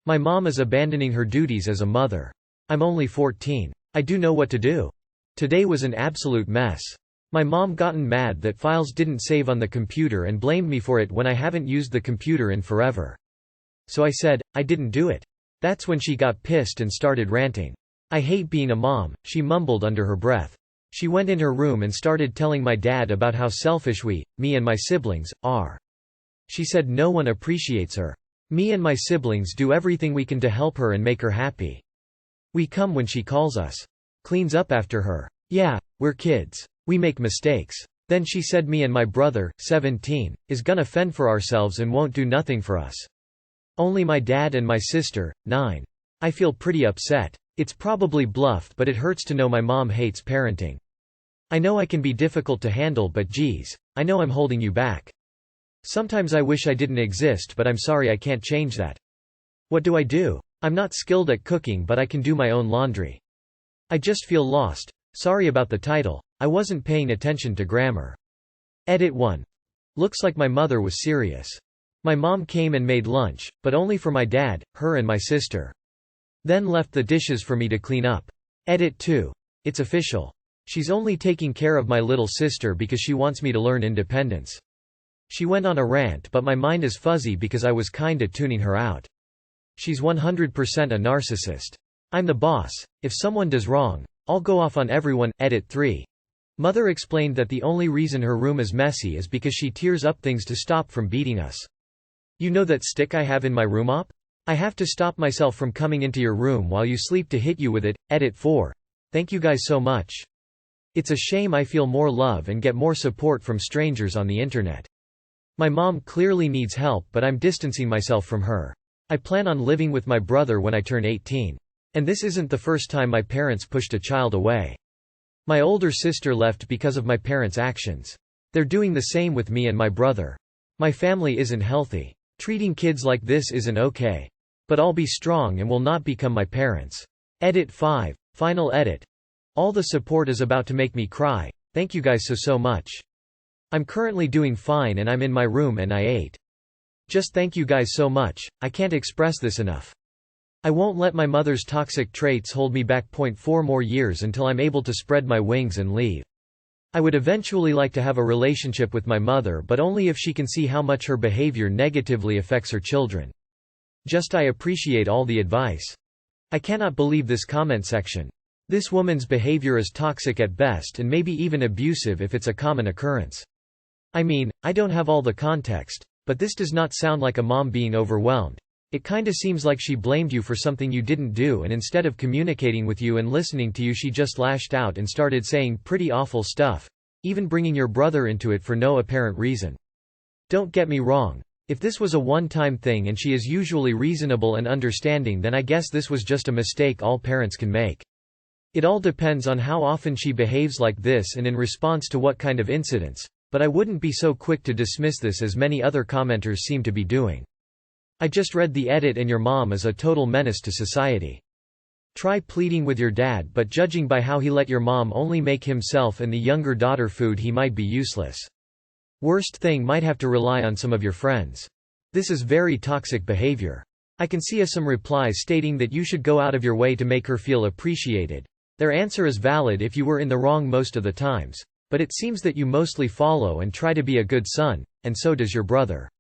My mom is abandoning her duties as a mother. I'm only 14. I do know what to do. Today was an absolute mess. My mom gotten mad that files didn't save on the computer and blamed me for it when I haven't used the computer in forever. So I said, I didn't do it. That's when she got pissed and started ranting. I hate being a mom, she mumbled under her breath. She went in her room and started telling my dad about how selfish me and my siblings, are. She said no one appreciates her. Me and my siblings do everything we can to help her and make her happy. We come when she calls us. Cleans up after her. Yeah, we're kids. We make mistakes. Then she said me and my brother, 17, is gonna fend for ourselves and won't do nothing for us. Only my dad and my sister, 9. I feel pretty upset. It's probably bluff, but it hurts to know my mom hates parenting. I know I can be difficult to handle, but geez, I know I'm holding you back. Sometimes I wish I didn't exist, but I'm sorry I can't change that. What do I do? I'm not skilled at cooking, but I can do my own laundry. I just feel lost. Sorry about the title. I wasn't paying attention to grammar. Edit 1. Looks like my mother was serious. My mom came and made lunch, but only for my dad, her and my sister. Then left the dishes for me to clean up. Edit 2. It's official. She's only taking care of my little sister because she wants me to learn independence. She went on a rant, but my mind is fuzzy because I was kinda tuning her out. She's 100% a narcissist. I'm the boss. If someone does wrong, I'll go off on everyone. Edit 3. Mother explained that the only reason her room is messy is because she tears up things to stop from beating us. You know that stick I have in my room op? I have to stop myself from coming into your room while you sleep to hit you with it. Edit 4. Thank you guys so much. It's a shame I feel more love and get more support from strangers on the internet. My mom clearly needs help, but I'm distancing myself from her. I plan on living with my brother when I turn 18. And this isn't the first time my parents pushed a child away. My older sister left because of my parents' actions. They're doing the same with me and my brother. My family isn't healthy. Treating kids like this isn't okay. But I'll be strong and will not become my parents. Edit 5. Final edit. All the support is about to make me cry. Thank you guys so much. I'm currently doing fine and I'm in my room and I ate. Just thank you guys so much. I can't express this enough. I won't let my mother's toxic traits hold me back. 4 more years until I'm able to spread my wings and leave. I would eventually like to have a relationship with my mother, but only if she can see how much her behavior negatively affects her children. I appreciate all the advice. I cannot believe this comment section. This woman's behavior is toxic at best and maybe even abusive if it's a common occurrence. I mean, I don't have all the context, but this does not sound like a mom being overwhelmed. It kinda seems like she blamed you for something you didn't do, and instead of communicating with you and listening to you, she just lashed out and started saying pretty awful stuff, even bringing your brother into it for no apparent reason. Don't get me wrong. If this was a one-time thing and she is usually reasonable and understanding, then I guess this was just a mistake all parents can make. It all depends on how often she behaves like this and in response to what kind of incidents. But I wouldn't be so quick to dismiss this as many other commenters seem to be doing. I just read the edit and your mom is a total menace to society. Try pleading with your dad, but judging by how he let your mom only make himself and the younger daughter food, he might be useless. Worst thing, might have to rely on some of your friends. This is very toxic behavior. I can see some replies stating that you should go out of your way to make her feel appreciated. Their answer is valid if you were in the wrong most of the times. But it seems that you mostly follow and try to be a good son, and so does your brother.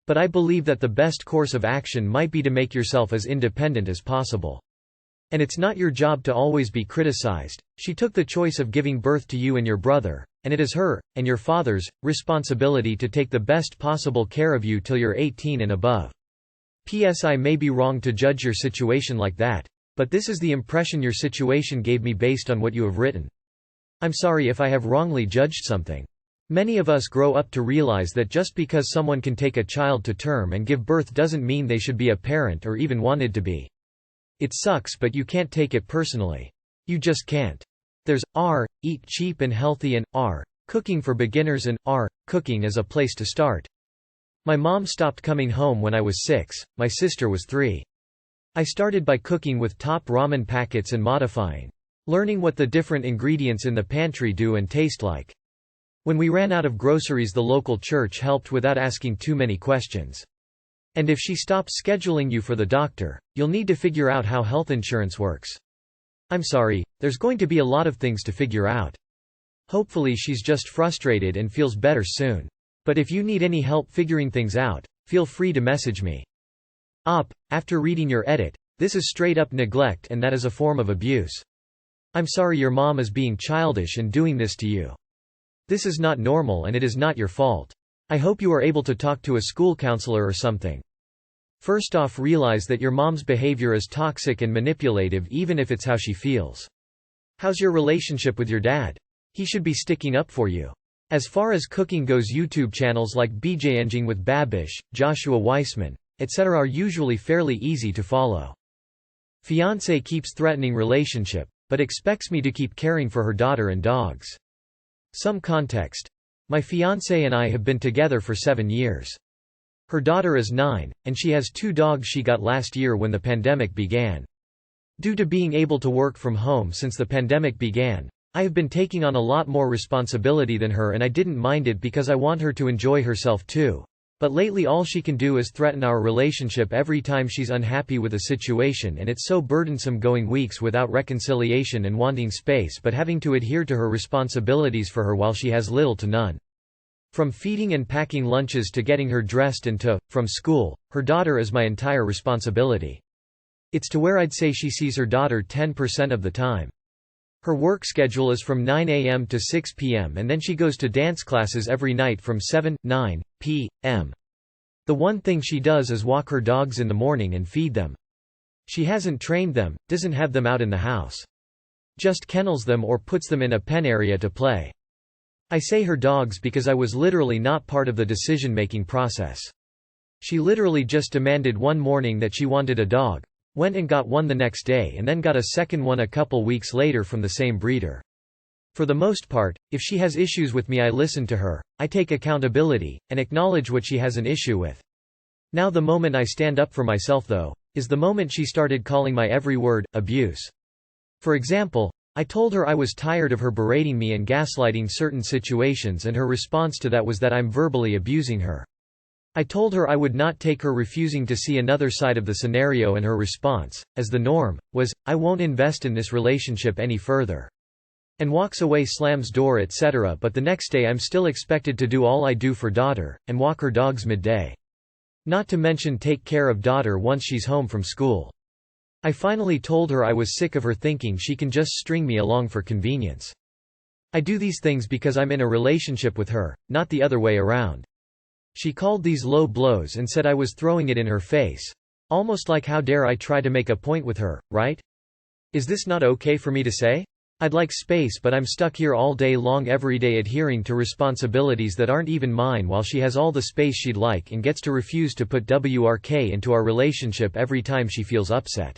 But I believe that the best course of action might be to make yourself as independent as possible. And it's not your job to always be criticized. She took the choice of giving birth to you and your brother, and it is her, and your father's, responsibility to take the best possible care of you till you're 18 and above. P.S. I may be wrong to judge your situation like that, but this is the impression your situation gave me based on what you have written. I'm sorry if I have wrongly judged something. Many of us grow up to realize that just because someone can take a child to term and give birth doesn't mean they should be a parent or even wanted to be. It sucks, but you can't take it personally. You just can't. There's eat cheap and healthy, and cooking for beginners, and cooking as a place to start. My mom stopped coming home when I was 6, my sister was 3. I started by cooking with top ramen packets and modifying. Learning what the different ingredients in the pantry do and taste like. When we ran out of groceries, the local church helped without asking too many questions. And if she stops scheduling you for the doctor, you'll need to figure out how health insurance works. I'm sorry, there's going to be a lot of things to figure out. Hopefully she's just frustrated and feels better soon. But if you need any help figuring things out, feel free to message me. After reading your edit, this is straight up neglect and that is a form of abuse. I'm sorry your mom is being childish and doing this to you. This is not normal and it is not your fault. I hope you are able to talk to a school counselor or something. First off, realize that your mom's behavior is toxic and manipulative even if it's how she feels. How's your relationship with your dad? He should be sticking up for you. As far as cooking goes, YouTube channels like BJenging with Babish, Joshua Weissman, etc. are usually fairly easy to follow. Fiancé keeps threatening relationship, but expects me to keep caring for her daughter and dogs. Some context. My fiancé and I have been together for 7 years. Her daughter is 9, and she has 2 dogs she got last year when the pandemic began. Due to being able to work from home since the pandemic began, I have been taking on a lot more responsibility than her, and I didn't mind it because I want her to enjoy herself too. But lately all she can do is threaten our relationship every time she's unhappy with a situation, and it's so burdensome going weeks without reconciliation and wanting space but having to adhere to her responsibilities for her while she has little to none. From feeding and packing lunches to getting her dressed and from school, her daughter is my entire responsibility. It's to where I'd say she sees her daughter 10% of the time. Her work schedule is from 9 a.m. to 6 p.m. and then she goes to dance classes every night from 7–9 p.m. The one thing she does is walk her dogs in the morning and feed them. She hasn't trained them, doesn't have them out in the house. Just kennels them or puts them in a pen area to play. I say her dogs because I was literally not part of the decision-making process. She literally just demanded one morning that she wanted a dog. Went and got one the next day and then got a second one a couple weeks later from the same breeder. For the most part, if she has issues with me, I listen to her, I take accountability, and acknowledge what she has an issue with. Now the moment I stand up for myself though, is the moment she started calling my every word abuse. For example, I told her I was tired of her berating me and gaslighting certain situations, and her response to that was that I'm verbally abusing her. I told her I would not take her refusing to see another side of the scenario, and her response, as the norm, was, I won't invest in this relationship any further. And walks away, slams door, etc. But the next day I'm still expected to do all I do for daughter, and walk her dogs midday. Not to mention take care of daughter once she's home from school. I finally told her I was sick of her thinking she can just string me along for convenience. I do these things because I'm in a relationship with her, not the other way around. She called these low blows and said I was throwing it in her face. Almost like, how dare I try to make a point with her, right? Is this not okay for me to say? I'd like space, but I'm stuck here all day long every day adhering to responsibilities that aren't even mine while she has all the space she'd like and gets to refuse to put work into our relationship every time she feels upset.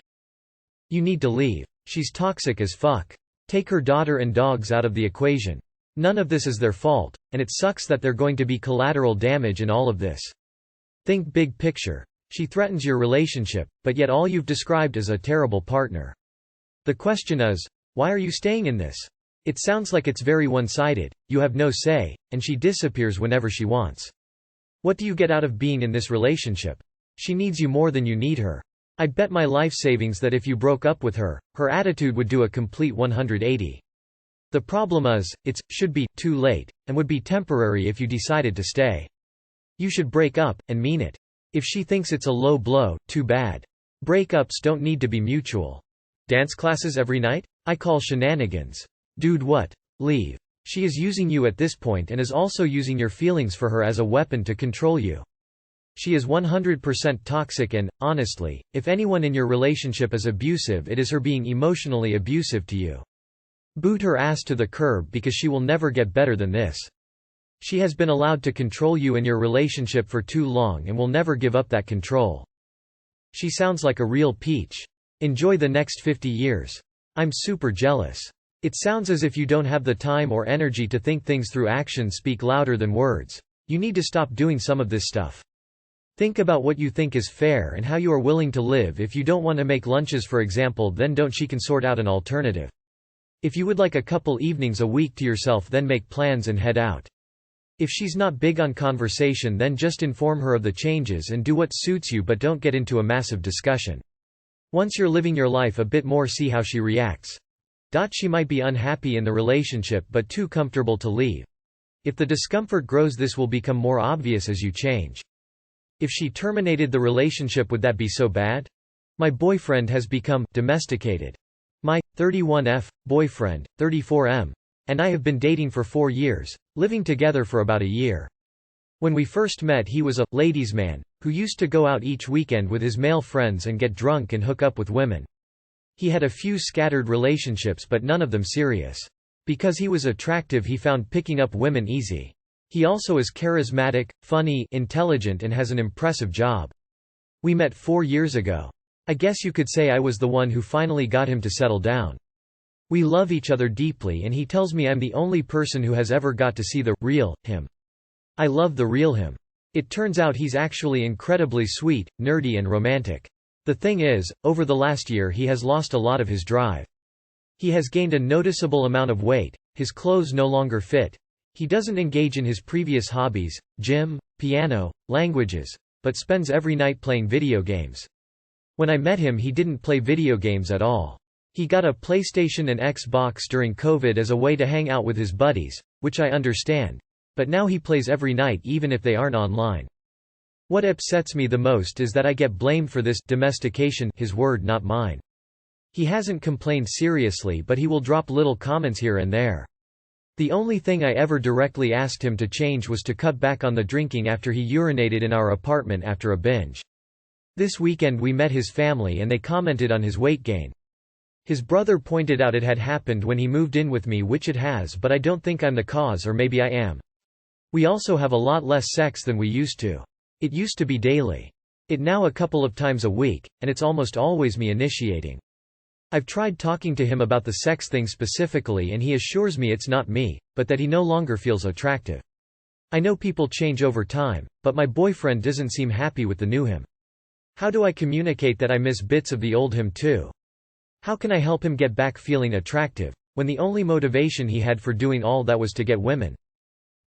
You need to leave. She's toxic as fuck. Take her daughter and dogs out of the equation. None of this is their fault, and it sucks that they're going to be collateral damage in all of this. Think big picture. She threatens your relationship, but yet all you've described is a terrible partner. The question is, why are you staying in this? It sounds like it's very one-sided, you have no say, and she disappears whenever she wants. What do you get out of being in this relationship? She needs you more than you need her. I'd bet my life savings that if you broke up with her, her attitude would do a complete 180. The problem is, should be too late, and would be temporary if you decided to stay. You should break up, and mean it. If she thinks it's a low blow, too bad. Breakups don't need to be mutual. Dance classes every night? I call shenanigans. Dude, what? Leave. She is using you at this point and is also using your feelings for her as a weapon to control you. She is 100% toxic and, honestly, if anyone in your relationship is abusive, it is her being emotionally abusive to you. Boot her ass to the curb because she will never get better than this. She has been allowed to control you and your relationship for too long and will never give up that control. She sounds like a real peach. Enjoy the next 50 years. I'm super jealous. It sounds as if you don't have the time or energy to think things through. Actions speak louder than words. You need to stop doing some of this stuff. Think about what you think is fair and how you are willing to live. If you don't want to make lunches, for example, then don't. She can sort out an alternative. If you would like a couple evenings a week to yourself, then make plans and head out. If she's not big on conversation, then just inform her of the changes and do what suits you, but don't get into a massive discussion. Once you're living your life a bit more, see how she reacts. She might be unhappy in the relationship but too comfortable to leave. If the discomfort grows, this will become more obvious as you change. If she terminated the relationship, would that be so bad? My boyfriend has become domesticated. My 31F boyfriend, 34M, and I have been dating for 4 years, living together for about a year. When we first met, he was a ladies' man who used to go out each weekend with his male friends and get drunk and hook up with women. He had a few scattered relationships, but none of them serious. Because he was attractive, he found picking up women easy. He also is charismatic, funny, intelligent, and has an impressive job. We met 4 years ago. I guess you could say I was the one who finally got him to settle down. We love each other deeply, and he tells me I'm the only person who has ever got to see the real him. I love the real him. It turns out he's actually incredibly sweet, nerdy, and romantic. The thing is, over the last year he has lost a lot of his drive. He has gained a noticeable amount of weight, his clothes no longer fit, he doesn't engage in his previous hobbies, gym, piano, languages, but spends every night playing video games. When I met him, he didn't play video games at all. He got a PlayStation and Xbox during COVID as a way to hang out with his buddies, which I understand. But now he plays every night even if they aren't online. What upsets me the most is that I get blamed for this domestication, his word not mine. He hasn't complained seriously, but he will drop little comments here and there. The only thing I ever directly asked him to change was to cut back on the drinking after he urinated in our apartment after a binge. This weekend we met his family and they commented on his weight gain. His brother pointed out it had happened when he moved in with me, which it has, but I don't think I'm the cause, or maybe I am. We also have a lot less sex than we used to. It used to be daily. It now a couple of times a week, and it's almost always me initiating. I've tried talking to him about the sex thing specifically, and he assures me it's not me, but that he no longer feels attractive. I know people change over time, but my boyfriend doesn't seem happy with the new him. How do I communicate that I miss bits of the old him too? How can I help him get back feeling attractive, when the only motivation he had for doing all that was to get women?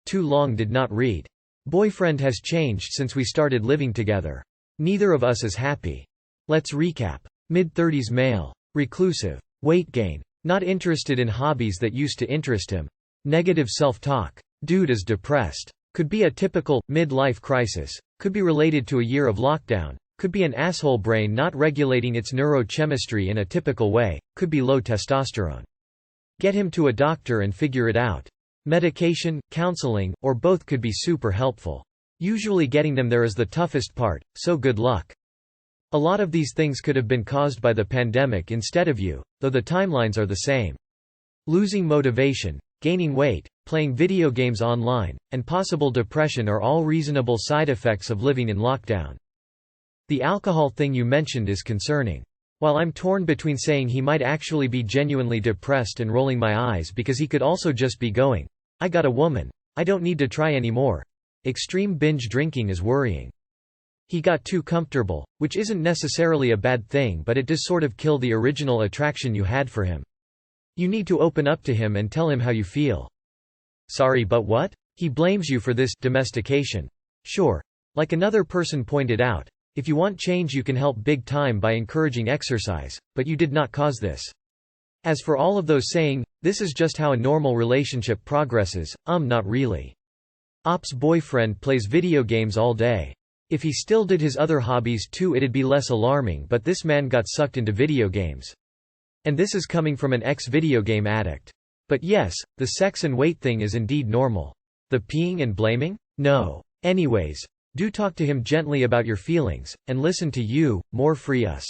Too long did not read. Boyfriend has changed since we started living together. Neither of us is happy. Let's recap. Mid-30s male. Reclusive. Weight gain. Not interested in hobbies that used to interest him. Negative self-talk. Dude is depressed. Could be a typical, mid-life crisis. Could be related to a year of lockdown. Could be an asshole brain not regulating its neurochemistry in a typical way. Could be low testosterone. Get him to a doctor and figure it out. Medication, counseling, or both could be super helpful. Usually getting them there is the toughest part, so good luck. A lot of these things could have been caused by the pandemic instead of you, though the timelines are the same. Losing motivation, gaining weight, playing video games online, and possible depression are all reasonable side effects of living in lockdown. The alcohol thing you mentioned is concerning. While I'm torn between saying he might actually be genuinely depressed and rolling my eyes because he could also just be going, I got a woman, I don't need to try anymore. Extreme binge drinking is worrying. He got too comfortable, which isn't necessarily a bad thing, but it does sort of kill the original attraction you had for him. You need to open up to him and tell him how you feel. Sorry, but what? He blames you for this domestication. Sure. Like another person pointed out, if you want change you can help big time by encouraging exercise, but you did not cause this. As for all of those saying, this is just how a normal relationship progresses, not really. Op's boyfriend plays video games all day. If he still did his other hobbies too it'd be less alarming, but this man got sucked into video games. And this is coming from an ex-video game addict. But yes, the sex and weight thing is indeed normal. The peeing and blaming? No. Anyways, do talk to him gently about your feelings, and listen to you, more free us.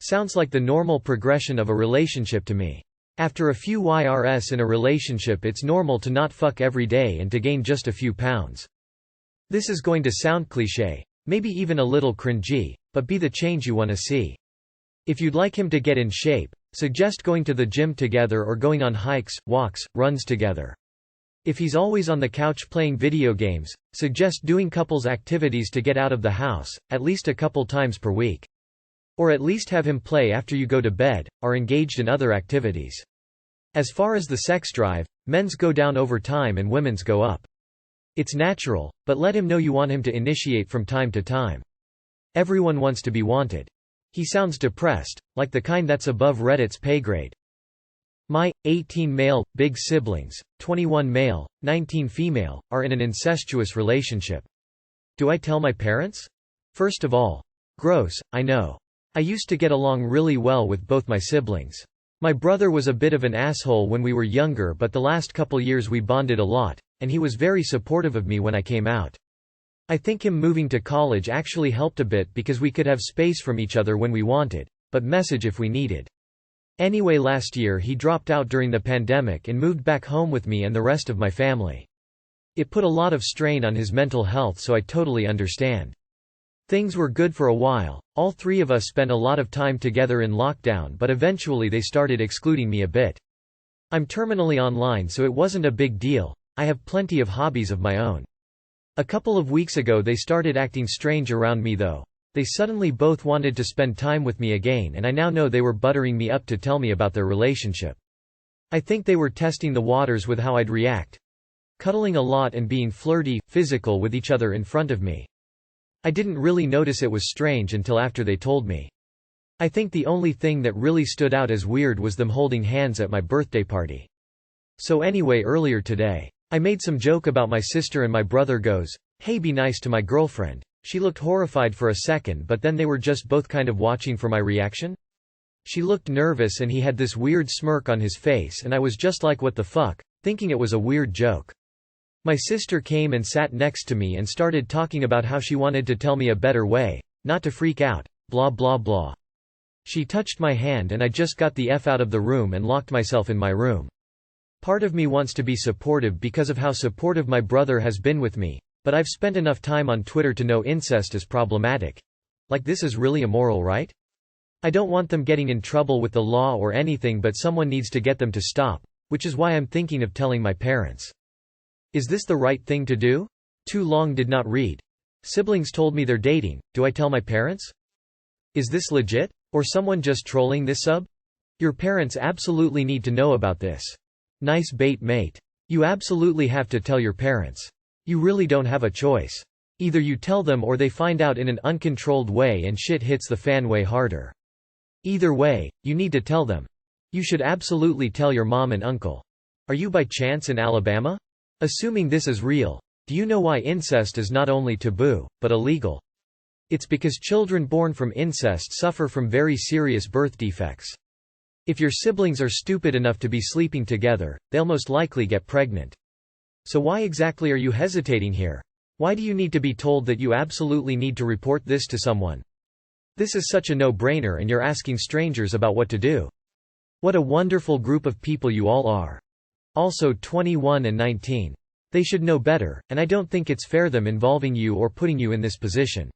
Sounds like the normal progression of a relationship to me. After a few YRS in a relationship it's normal to not fuck every day and to gain just a few pounds. This is going to sound cliché, maybe even a little cringy, but be the change you want to see. If you'd like him to get in shape, suggest going to the gym together or going on hikes, walks, runs together. If he's always on the couch playing video games, suggest doing couples activities to get out of the house, at least a couple times per week. Or at least have him play after you go to bed, or engaged in other activities. As far as the sex drive, men's go down over time and women's go up. It's natural, but let him know you want him to initiate from time to time. Everyone wants to be wanted. He sounds depressed, like the kind that's above Reddit's pay grade. My 18 male, big siblings, 21 male, 19 female, are in an incestuous relationship. Do I tell my parents? First of all, gross, I know. I used to get along really well with both my siblings. My brother was a bit of an asshole when we were younger, but the last couple years we bonded a lot, and he was very supportive of me when I came out. I think him moving to college actually helped a bit because we could have space from each other when we wanted, but message if we needed. Anyway, last year he dropped out during the pandemic and moved back home with me and the rest of my family. It put a lot of strain on his mental health, so I totally understand. Things were good for a while, all three of us spent a lot of time together in lockdown, but eventually they started excluding me a bit. I'm terminally online, so it wasn't a big deal. I have plenty of hobbies of my own. A couple of weeks ago they started acting strange around me though. They suddenly both wanted to spend time with me again, and I now know they were buttering me up to tell me about their relationship. I think they were testing the waters with how I'd react. Cuddling a lot and being flirty, physical with each other in front of me. I didn't really notice it was strange until after they told me. I think the only thing that really stood out as weird was them holding hands at my birthday party. So anyway, earlier today, I made some joke about my sister and my brother goes, "Hey, be nice to my girlfriend." She looked horrified for a second, but then they were just both kind of watching for my reaction. She looked nervous and he had this weird smirk on his face, and I was just like, what the fuck, thinking it was a weird joke. My sister came and sat next to me and started talking about how she wanted to tell me a better way, not to freak out, blah blah blah. She touched my hand and I just got the F out of the room and locked myself in my room. Part of me wants to be supportive because of how supportive my brother has been with me, but I've spent enough time on Twitter to know incest is problematic. Like, this is really immoral, right? I don't want them getting in trouble with the law or anything, but someone needs to get them to stop, which is why I'm thinking of telling my parents. Is this the right thing to do? Too long did not read. Siblings told me they're dating. Do I tell my parents? Is this legit? Or someone just trolling this sub? Your parents absolutely need to know about this. Nice bait, mate. You absolutely have to tell your parents. You really don't have a choice. Either you tell them or they find out in an uncontrolled way and shit hits the fan way harder. Either way, you need to tell them. You should absolutely tell your mom and uncle. Are you by chance in Alabama? Assuming this is real, do you know why incest is not only taboo, but illegal? It's because children born from incest suffer from very serious birth defects. If your siblings are stupid enough to be sleeping together, they'll most likely get pregnant. So why exactly are you hesitating here? Why do you need to be told that you absolutely need to report this to someone? This is such a no-brainer, and you're asking strangers about what to do. What a wonderful group of people you all are. Also 21 and 19. They should know better, and I don't think it's fair them involving you or putting you in this position.